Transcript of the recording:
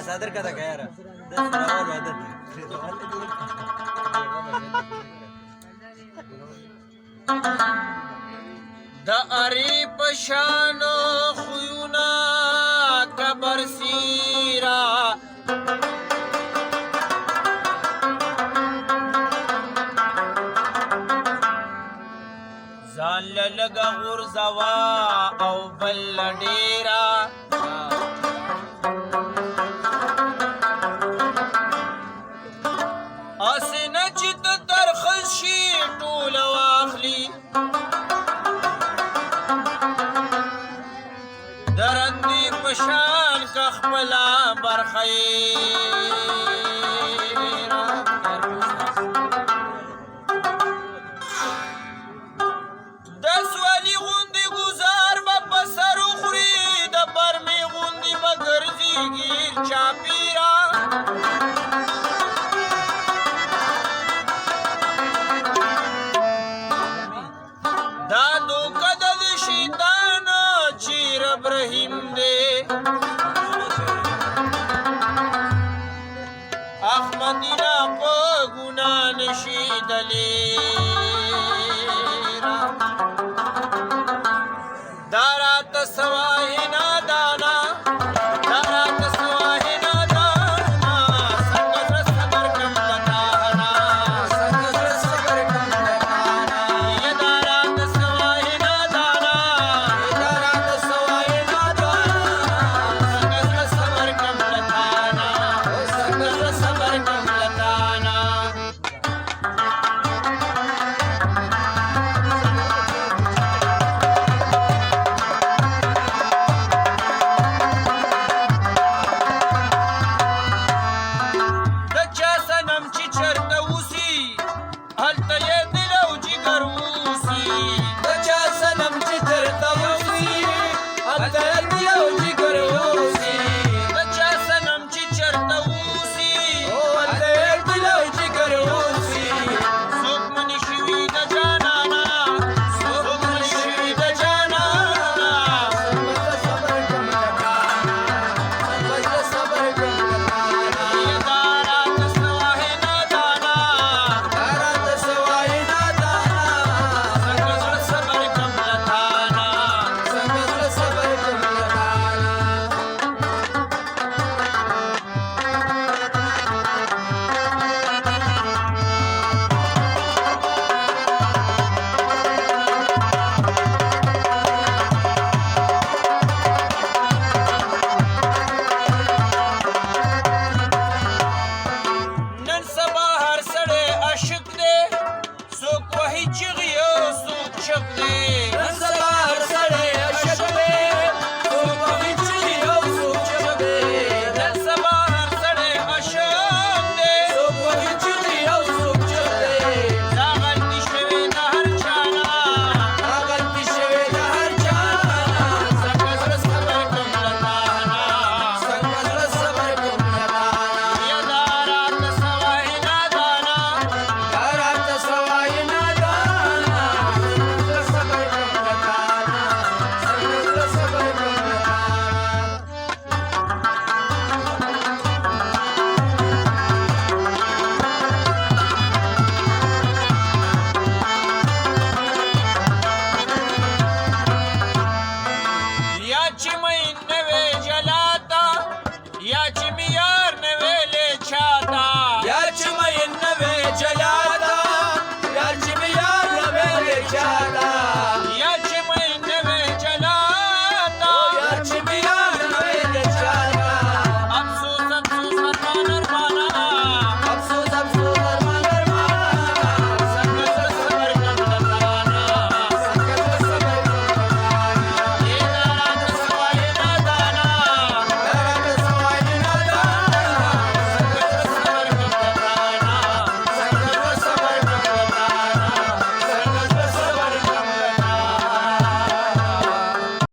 صادر کده که یاره دست راول عادت د اری پشان خویونا کبر سیرا ځان لږه غورځوه او بل ډېره هسې نه چې ته ترخه شي ټوله واخلي د رندې په شان که خپله برخه د سولي غوندې ګزار به په سر وخوري د برمې غوندې به ګرځي ګیر چاپېره دا دوکه د شیطان چیر ابراهیم دی احمدینا په ګناه نشي دلی دا راته سوای نه